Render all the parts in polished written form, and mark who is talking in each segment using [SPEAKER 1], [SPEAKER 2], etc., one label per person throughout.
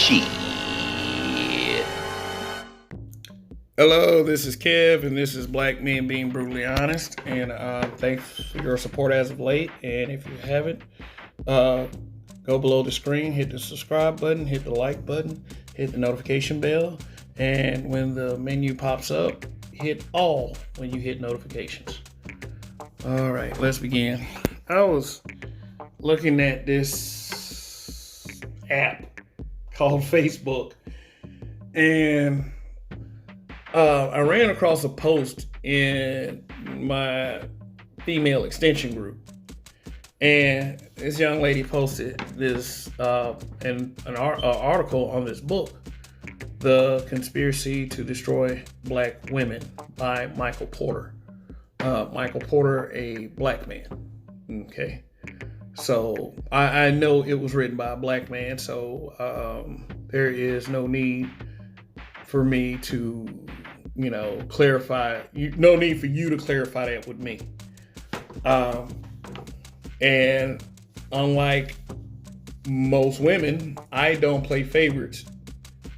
[SPEAKER 1] Shit.
[SPEAKER 2] Hello, this is Kev, and this is Black Men Being Brutally Honest. And thanks for your support as of late. And if you haven't, go below the screen, hit the subscribe button, hit the like button, hit the notification bell. And when the menu pops up, hit all when you hit notifications. All right, let's begin. I was looking at this app called Facebook, and I ran across a post in my female extension group, and this young lady posted this an article on this book, The Conspiracy to Destroy Black Women by Michael Porter. Michael Porter, a black man. Okay. So I know it was written by a black man, so there is no need for me to, clarify. No need for you to clarify that with me. And unlike most women, I don't play favorites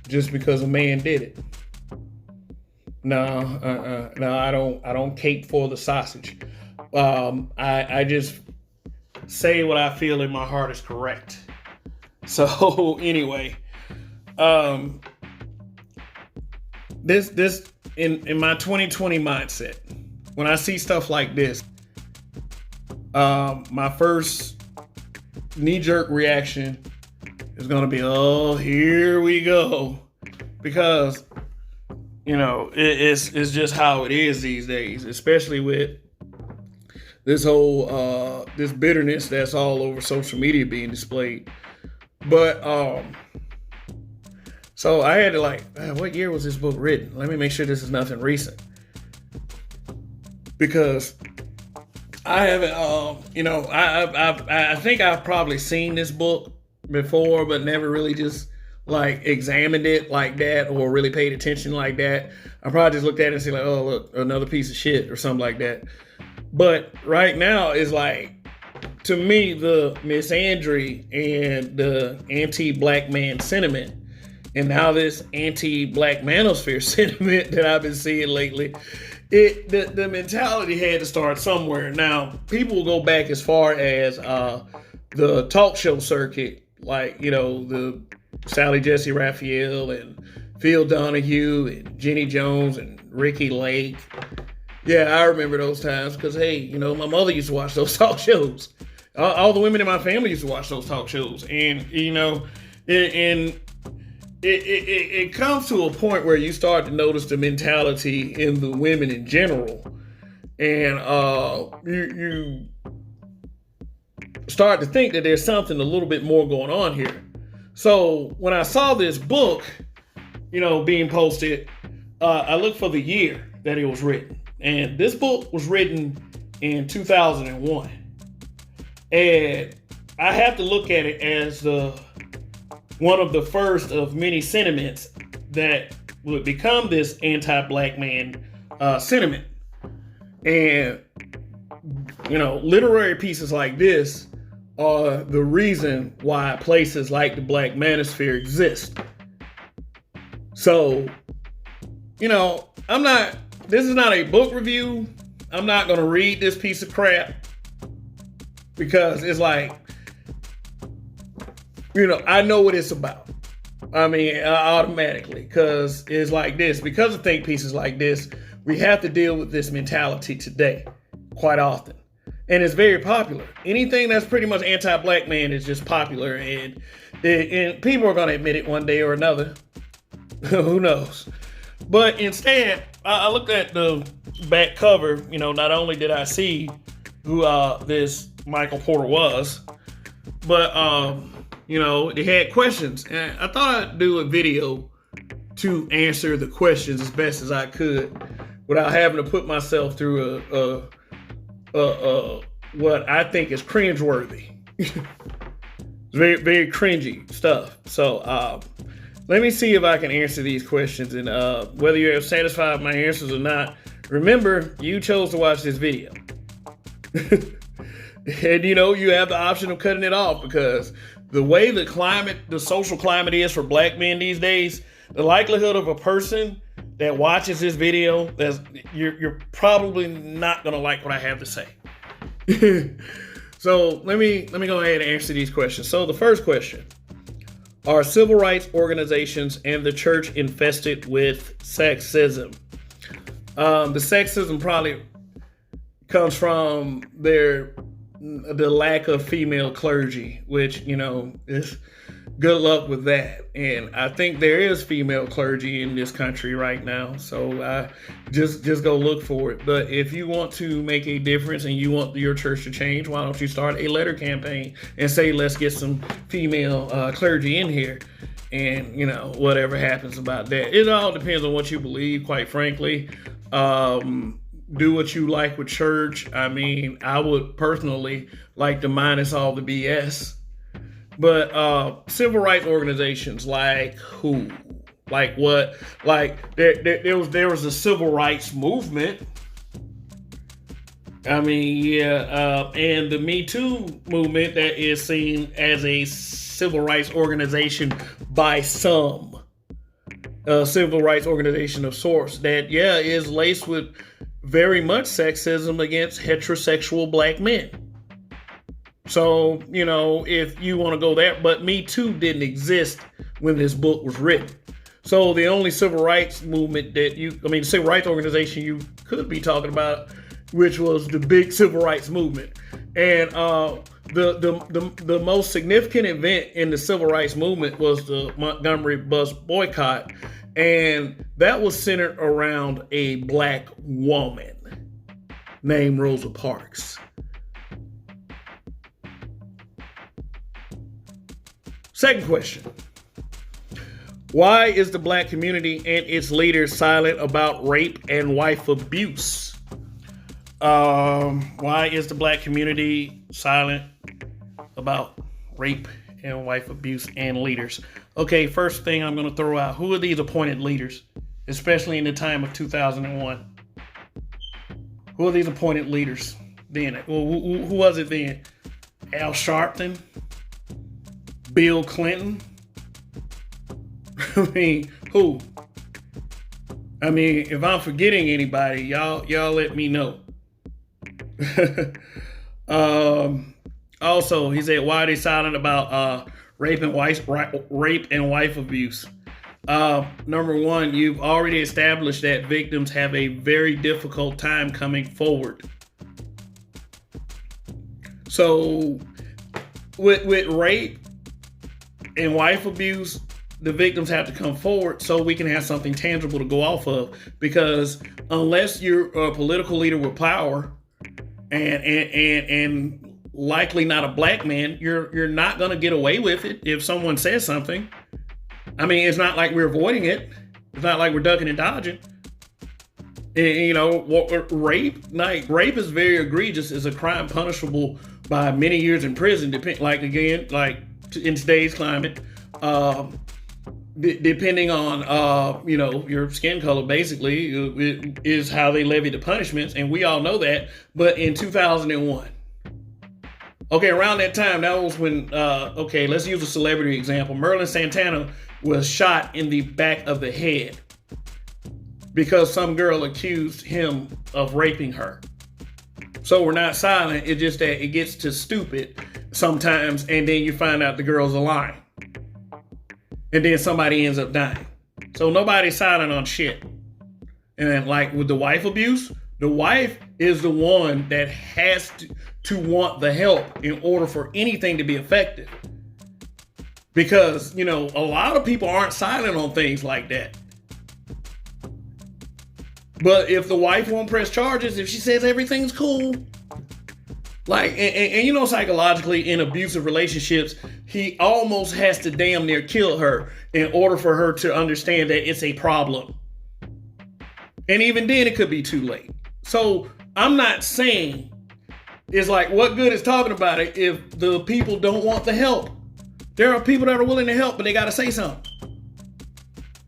[SPEAKER 2] just because a man did it. No, I don't cape for the sausage. I just say what I feel in my heart is correct. So anyway, this in my 2020 mindset, when I see stuff like this, my first knee-jerk reaction is gonna be, oh, here we go, because it's just how it is these days, especially with this whole this bitterness that's all over social media being displayed. But so I had to what year was this book written? Let me make sure this is nothing recent, because I haven't I think I've probably seen this book before, but never really just examined it like that or really paid attention like that. I probably just looked at it and said, oh, look, another piece of shit or something like that. But right now is to me, the misandry and the anti-black man sentiment, and now this anti-black manosphere sentiment that I've been seeing lately, the mentality had to start somewhere. Now, people will go back as far as the talk show circuit, the Sally Jesse Raphael and Phil Donahue and Jenny Jones and Ricky Lake. Yeah, I remember those times because, hey, my mother used to watch those talk shows. All the women in my family used to watch those talk shows. And, it comes to a point where you start to notice the mentality in the women in general. And you start to think that there's something a little bit more going on here. So when I saw this book, being posted, I looked for the year that it was written. And this book was written in 2001. And I have to look at it as one of the first of many sentiments that would become this anti-black man sentiment. And, literary pieces like this are the reason why places like the Black Manosphere exist. So, this is not a book review. I'm not going to read this piece of crap because it's I know what it's about. Automatically, because it's like this. Because of think pieces like this, we have to deal with this mentality today quite often. And it's very popular. Anything that's pretty much anti-black man is just popular, and people are going to admit it one day or another. Who knows? But instead, I looked at the back cover. Not only did I see who this Michael Porter was, but they had questions, and I thought I'd do a video to answer the questions as best as I could without having to put myself through what I think is cringeworthy. It's very, very cringy stuff. So let me see if I can answer these questions, and whether you're satisfied with my answers or not, remember, you chose to watch this video. And you have the option of cutting it off, because the way the social climate is for black men these days, the likelihood of a person that watches this video, you're probably not gonna like what I have to say. So let me go ahead and answer these questions. So the first question: are civil rights organizations and the church infested with sexism? The sexism probably comes from the lack of female clergy, which, is good luck with that. And I think there is female clergy in this country right now. So just go look for it. But if you want to make a difference and you want your church to change, why don't you start a letter campaign and say, let's get some female clergy in here? And, whatever happens about that. It all depends on what you believe, quite frankly. Do what you like with church. I mean, I would personally like to minus all the BS. But civil rights organizations, like who? Like what? Like there was a civil rights movement. I mean, yeah, and the Me Too movement that is seen as a civil rights organization by some. Civil rights organization of sorts that, is laced with very much sexism against heterosexual black men. So, if you want to go there, but Me Too didn't exist when this book was written. So the only civil rights movement civil rights organization you could be talking about, which was the big civil rights movement. And the most significant event in the civil rights movement was the Montgomery bus boycott. And that was centered around a black woman named Rosa Parks. Second question: why is the black community and its leaders silent about rape and wife abuse? Why is the black community silent about rape and wife abuse and leaders? Okay, first thing I'm going to throw out: who are these appointed leaders, especially in the time of 2001? Who are these appointed leaders then? Who was it then? Al Sharpton? Bill Clinton? I mean, who? I mean, if I'm forgetting anybody, y'all let me know. Also, he said, why are they silent about rape and wife abuse? Number one, you've already established that victims have a very difficult time coming forward. So with rape and wife abuse, the victims have to come forward so we can have something tangible to go off of. Because unless you're a political leader with power and likely not a black man, you're not going to get away with it if someone says something. I mean, it's not like we're avoiding it. It's not like we're ducking and dodging. And, rape is very egregious. It's a crime punishable by many years in prison. In today's climate, depending on your skin color, basically, it is how they levy the punishments, and we all know that. But in 2001, around that time, that was when let's use a celebrity example. Merlin Santana was shot in the back of the head because some girl accused him of raping her. So we're not silent. It's just that it gets to stupid sometimes, and then you find out the girl's a lying. And then somebody ends up dying. So nobody's silent on shit. And like with the wife abuse, the wife is the one that has to want the help in order for anything to be effective. Because, a lot of people aren't silent on things like that. But if the wife won't press charges, if she says everything's cool, and psychologically in abusive relationships, he almost has to damn near kill her in order for her to understand that it's a problem. And even then, it could be too late. So I'm not saying it's like, what good is talking about it if the people don't want the help? There are people that are willing to help, but they got to say something.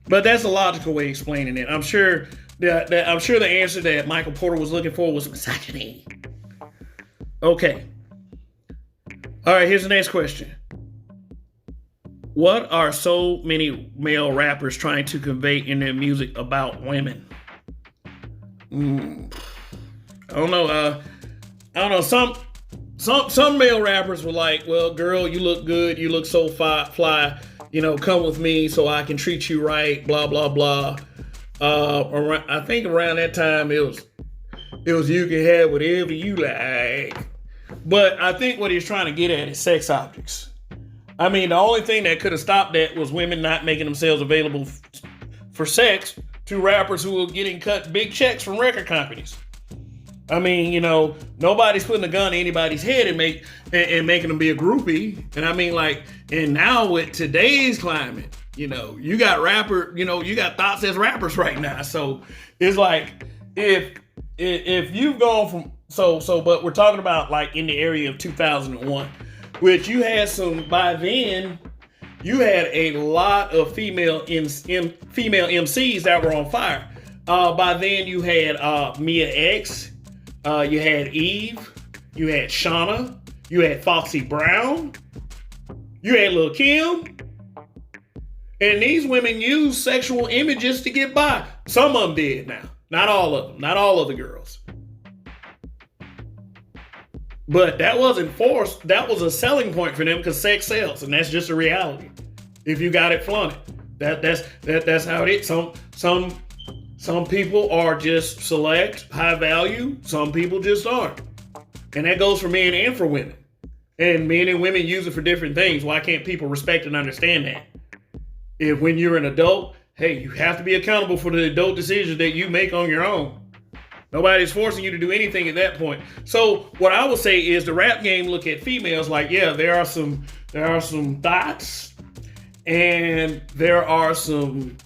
[SPEAKER 2] But that's a logical way of explaining it. I'm sure the answer that Michael Porter was looking for was misogyny. Okay. All right, here's the next question. What are so many male rappers trying to convey in their music about women? I don't know. I don't know. Some male rappers were like, "Well, girl, you look good. You look so fly. You know, come with me so I can treat you right." Blah blah blah. I think around that time it was you can have whatever you like. But I think what he's trying to get at is sex objects. I mean, the only thing that could have stopped that was women not making themselves available for sex to rappers who were getting cut big checks from record companies. I mean, you know, nobody's putting a gun to anybody's head and making them be a groupie. And I mean, like, and now with today's climate, you know, you got thoughts as rappers right now. So it's like if you've gone from but we're talking about like in the area of 2001, which you had by then you had a lot of female MCs that were on fire. By then you had Mia X, you had Eve, you had Shauna, you had Foxy Brown, you had Lil' Kim. And these women use sexual images to get by. Some of them did now. Not all of them. Not all of the girls. But that wasn't forced. That was a selling point for them because sex sells. And that's just a reality. If you got it, flaunt it. That's how it is. Some people are just select, high value. Some people just aren't. And that goes for men and for women. And men and women use it for different things. Why can't people respect and understand that? If when you're an adult, hey, you have to be accountable for the adult decisions that you make on your own. Nobody's forcing you to do anything at that point. So what I would say is the rap game look at females like, yeah, there are some thoughts and there are some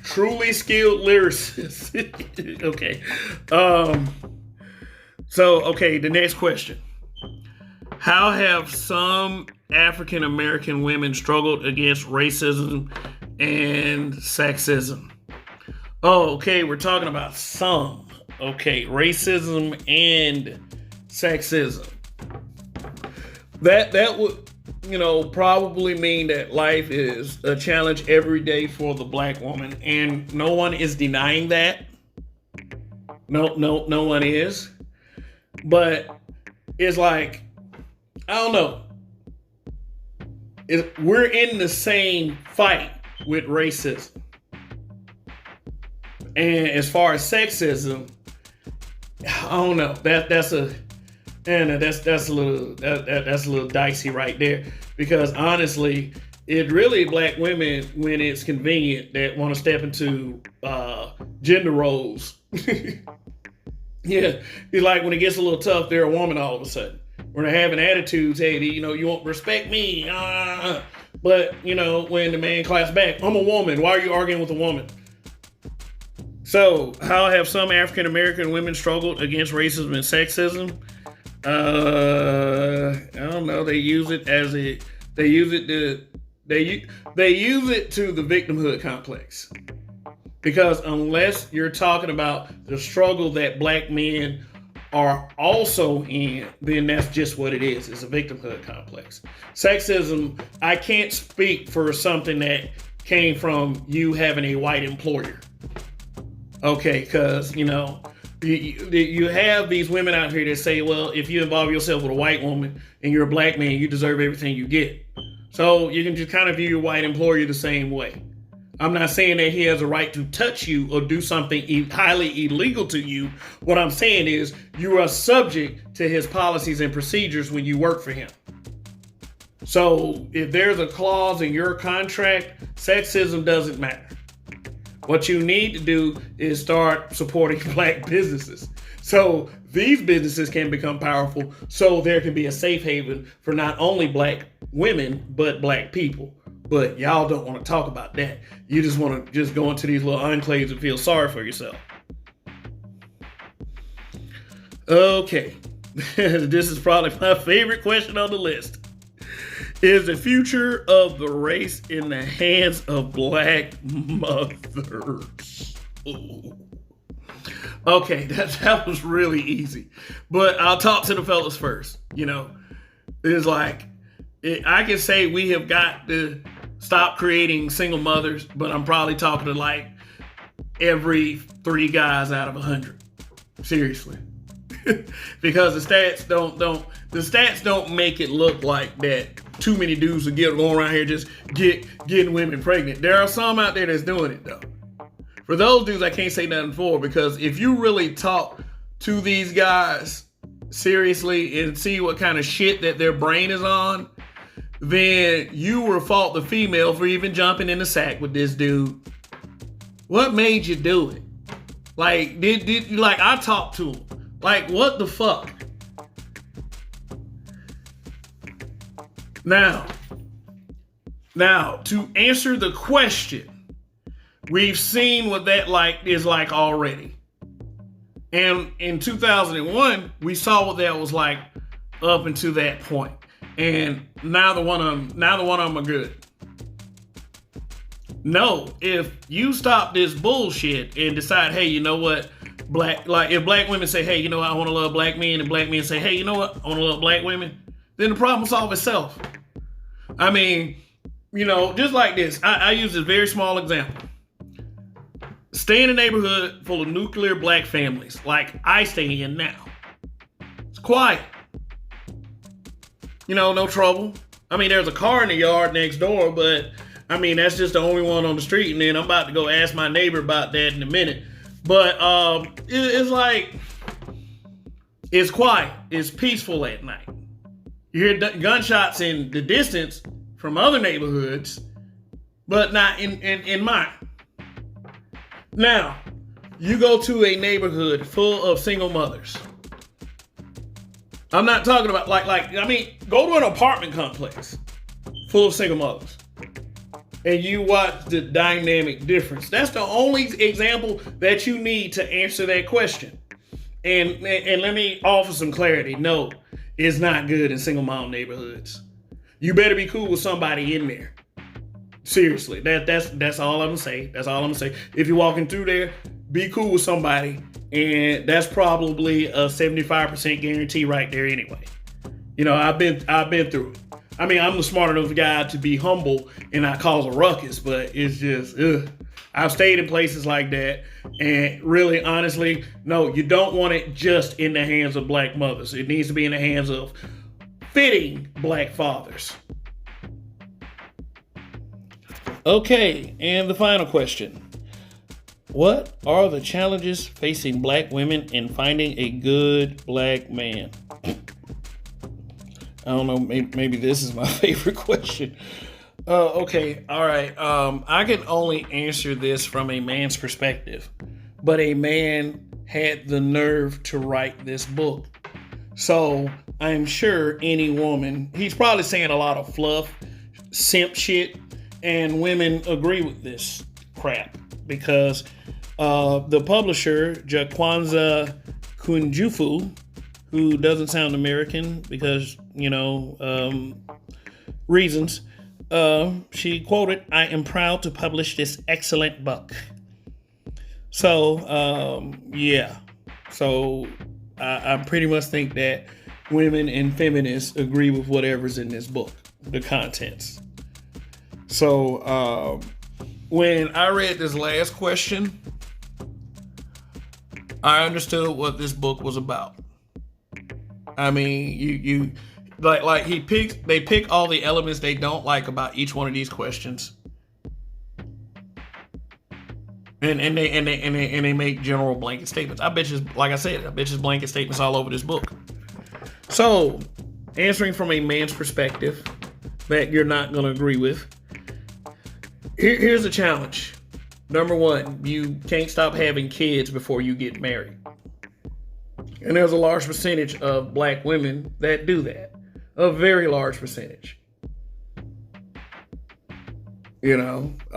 [SPEAKER 2] truly skilled lyricists. Okay. Okay, the next question. How have some African American women struggled against racism and sexism? Oh, okay, we're talking about some. Okay, racism and sexism. That would, probably mean that life is a challenge every day for the black woman, and no one is denying that. No one is. But it's like, I don't know. We're in the same fight with racism. And as far as sexism, I don't know. That's a little dicey right there. Because honestly, it really black women when it's convenient that want to step into gender roles. Yeah, it's like when it gets a little tough, they're a woman all of a sudden. When they're having attitudes, hey, you won't respect me. But, when the man claps back, I'm a woman. Why are you arguing with a woman? So, how have some African American women struggled against racism and sexism? I don't know. They use it to the victimhood complex. Because unless you're talking about the struggle that black men are also in, then that's just what it is. It's a victimhood complex. Sexism, I can't speak for something that came from you having a white employer. Okay, because, you have these women out here that say, well, if you involve yourself with a white woman and you're a black man, you deserve everything you get. So you can just kind of view your white employer the same way. I'm not saying that he has a right to touch you or do something highly illegal to you. What I'm saying is you are subject to his policies and procedures when you work for him. So if there's a clause in your contract, sexism doesn't matter. What you need to do is start supporting black businesses. So these businesses can become powerful so there can be a safe haven for not only black women, but black people. But y'all don't want to talk about that. You just want to go into these little enclaves and feel sorry for yourself. Okay. This is probably my favorite question on the list. Is the future of the race in the hands of black mothers? Ooh. Okay, that was really easy. But I'll talk to the fellas first. It's like, I can say we have got the stop creating single mothers, but I'm probably talking to like every 3 guys out of 100. Seriously. Because the stats don't make it look like that too many dudes are going around here just getting women pregnant. There are some out there that's doing it though. For those dudes, I can't say nothing for, because if you really talk to these guys seriously and see what kind of shit that their brain is on, then you will fault the female for even jumping in the sack with this dude. What made you do it? Like, did like I talked to him? Like, what the fuck? Now, to answer the question, we've seen what that is like already. And in 2001, we saw what that was like up until that point. And neither one of them are good. No, if you stop this bullshit and decide, hey, you know what? If black women say, hey, you know what, I want to love black men, and black men say, hey, you know what, I want to love black women, then the problem will solve itself. I mean, just like this, I use this very small example. Stay in a neighborhood full of nuclear black families, like I stay in now. It's quiet. No trouble. I mean, there's a car in the yard next door, but I mean, that's just the only one on the street. And then I'm about to go ask my neighbor about that in a minute. But it's like, it's quiet. It's peaceful at night. You hear gunshots in the distance from other neighborhoods, but not in mine. Now, you go to a neighborhood full of single mothers. I'm not talking about go to an apartment complex full of single mothers, and you watch the dynamic difference. That's the only example that you need to answer that question. And let me offer some clarity. No, it's not good in single mom neighborhoods. You better be cool with somebody in there. Seriously, that's all I'm gonna say. That's all I'm gonna say. If you're walking through there, be cool with somebody, and that's probably a 75% guarantee right there anyway. I've been through it. I mean, I'm the smart enough guy to be humble and not cause a ruckus, but it's just, I've stayed in places like that, and really, honestly, no, you don't want it just in the hands of black mothers. It needs to be in the hands of fitting black fathers. Okay, and the final question. What are the challenges facing black women in finding a good black man? I don't know, maybe this is my favorite question. Okay, all right. I can only answer this from a man's perspective, but a man had the nerve to write this book. So I'm sure any woman, he's probably saying a lot of fluff, simp shit, and women agree with this crap because the publisher, Jakwanza Kunjufu, who doesn't sound American because, reasons, she quoted, "I am proud to publish this excellent book." So, yeah. So I pretty much think that women and feminists agree with whatever's in this book, the contents. So when I read this last question, I understood what this book was about. I mean, you they pick all the elements they don't like about each one of these questions, and they make general blanket statements. I bet you blanket statements all over this book. So, answering from a man's perspective that you're not going to agree with. Here's a challenge. Number one, you can't stop having kids before you get married. And there's a large percentage of black women that do that. A very large percentage. It's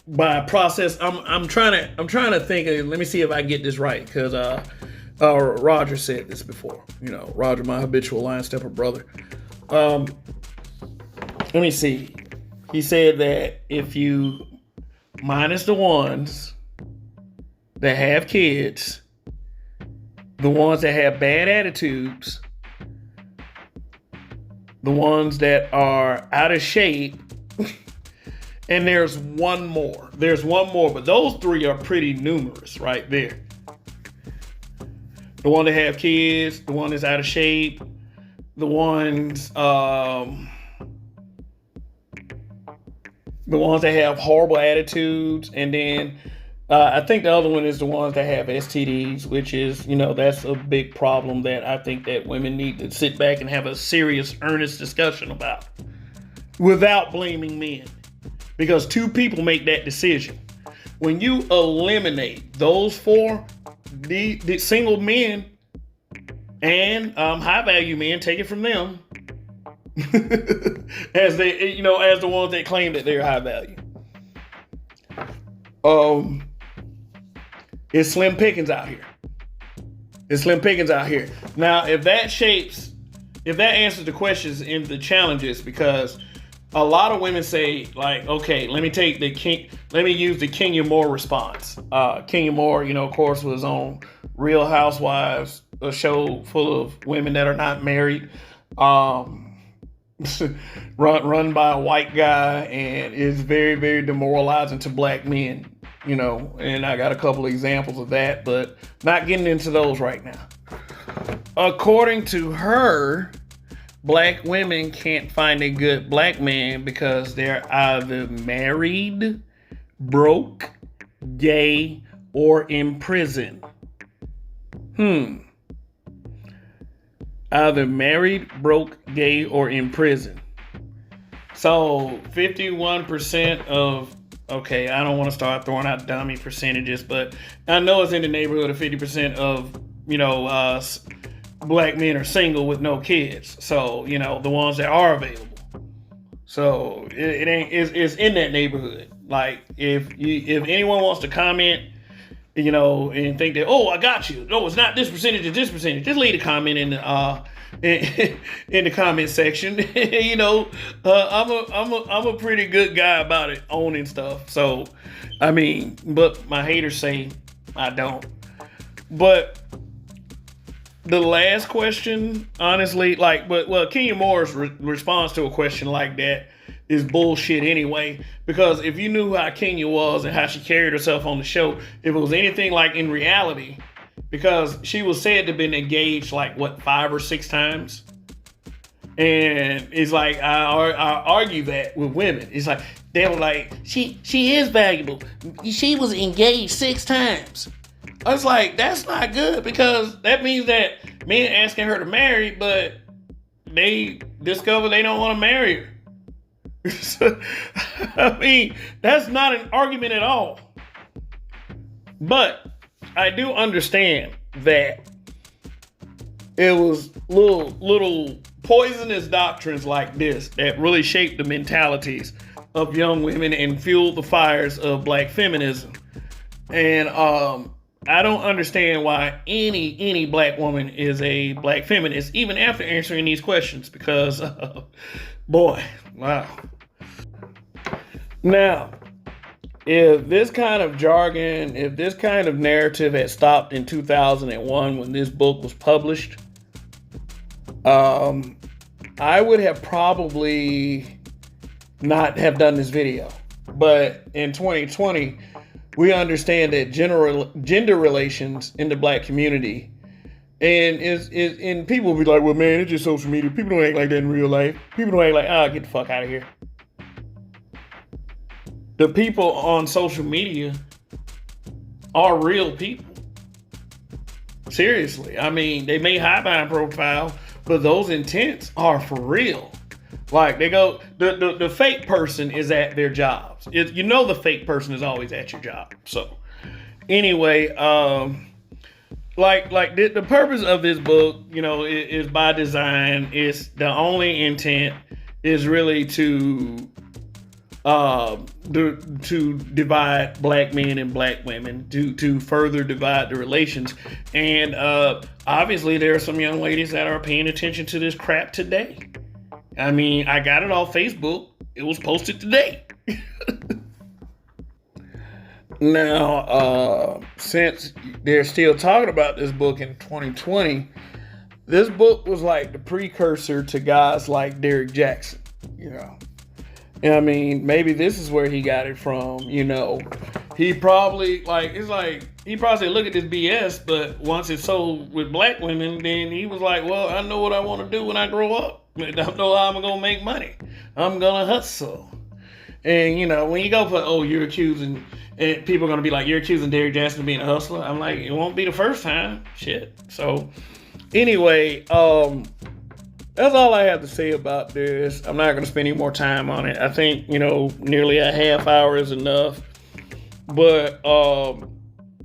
[SPEAKER 2] by process. I'm trying to think. Let me see if I get this right, because Roger said this before. Roger, my habitual line stepper brother. Let me see. He said that if you minus the ones that have kids, the ones that have bad attitudes, the ones that are out of shape, and there's one more. There's one more, but those three are pretty numerous right there. The one that have kids, the one that's out of shape, the ones that have horrible attitudes, and then I think the other one is the ones that have STDs, which is, that's a big problem that I think that women need to sit back and have a serious, earnest discussion about without blaming men, because two people make that decision. When you eliminate those four, the single men and high value men, take it from them, as they, as the ones that claim that they're high value. It's slim pickings out here. It's slim pickings out here. Now, if that answers the questions and the challenges, because a lot of women say, like, okay, let me use the Kenya Moore response. Kenya Moore, of course, was on Real Housewives, a show full of women that are not married, run by a white guy, and is very, very demoralizing to black men, and I got a couple of examples of that, but not getting into those right now. According to her, black women can't find a good black man because they're either married, broke, gay, or in prison. Either married, broke, gay, or in prison. So 51% of, okay, I don't want to start throwing out dummy percentages, but I know it's in the neighborhood of 50% of, black men are single with no kids. So, the ones that are available. So it's in that neighborhood. Like, if anyone wants to comment, and think that, oh, I got you. No, it's not this percentage, it's this percentage. Just leave a comment in the comment section. I'm a pretty good guy about it, owning stuff. So, but my haters say I don't. But the last question, honestly, Kenya Moore's response to a question like that is bullshit anyway, because if you knew how Kenya was and how she carried herself on the show, if it was anything like in reality, because she was said to have been engaged 5 or 6 times, and it's like I argue that with women. It's like they were like, she is valuable. She was engaged 6 times. I was like, that's not good, because that means that men asking her to marry, but they discover they don't want to marry her. That's not an argument at all. But I do understand that it was little poisonous doctrines like this that really shaped the mentalities of young women and fueled the fires of black feminism. And I don't understand why any black woman is a black feminist, even after answering these questions, because boy, wow. Now, if this kind of jargon, if this kind of narrative had stopped in 2001 when this book was published, I would have probably not have done this video. But in 2020, we understand that gender relations in the black community, and people will be like, well, man, it's just social media. People don't act like that in real life. People don't act like, get the fuck out of here. The people on social media are real people. Seriously. They may hide behind profile, but those intents are for real. Like, they go, the fake person is at their jobs. The fake person is always at your job. So, anyway, the purpose of this book, is by design. It's the only intent is really to divide black men and black women, to further divide the relations. And obviously there are some young ladies that are paying attention to this crap today. I got it off Facebook. It was posted today. Now, since they're still talking about this book in 2020, This book was like the precursor to guys like Derrick Jackson, you know. And I mean, maybe this is where he got it from, you know. He probably, like, it's like, he probably said, look at this BS, but once it's sold with black women, then he was like, well, I know what I want to do when I grow up. I don't know how I'm going to make money. I'm going to hustle. And, you know, when you go for, oh, you're accusing, and people are going to be like, you're accusing Derrick Jackson of being a hustler. I'm like, it won't be the first time. Shit. So, anyway, that's all I have to say about this. I'm not going to spend any more time on it. I think, you know, nearly a half hour is enough. But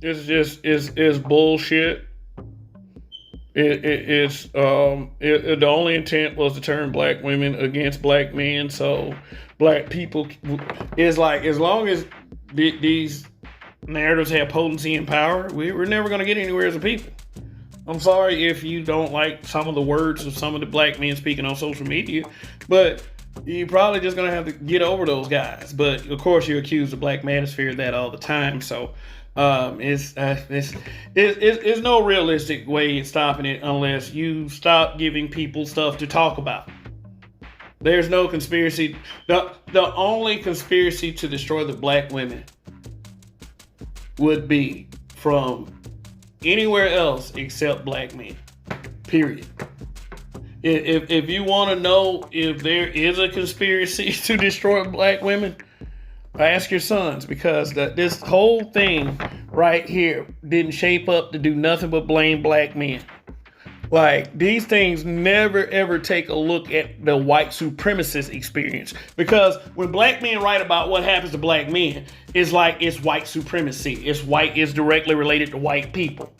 [SPEAKER 2] it's just it's bullshit. The only intent was to turn black women against black men. So black people is like, as long as these narratives have potency and power, we're never going to get anywhere as a people. I'm sorry if you don't like some of the words of some of the black men speaking on social media, but you're probably just going to have to get over those guys. But, of course, you're accused of black manosphere of that all the time. So it's no realistic way of stopping it unless you stop giving people stuff to talk about. There's no conspiracy. The only conspiracy to destroy the black women would be from anywhere else except black men. Period. If you want to know if there is a conspiracy to destroy black women, ask your sons, because this whole thing right here didn't shape up to do nothing but blame black men. Like, these things never ever take a look at the white supremacist experience, because when black men write about what happens to black men, it's like it's white supremacy. It's directly related to white people.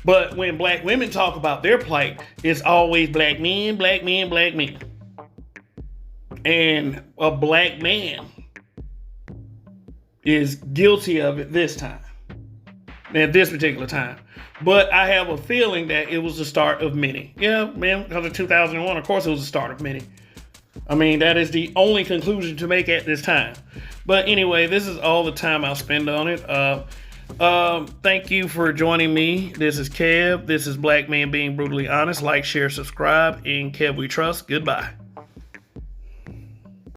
[SPEAKER 2] But when black women talk about their plight, it's always black men, black men, black men. And a black man is guilty of it this time, at this particular time. But I have a feeling that it was the start of many. Yeah, man, because of 2001, of course it was the start of many. I mean, that is the only conclusion to make at this time. But anyway, this is all the time I'll spend on it. Thank you for joining me. This is Kev. This is Black Man Being Brutally Honest. Like, share, subscribe, and Kev we trust. Goodbye.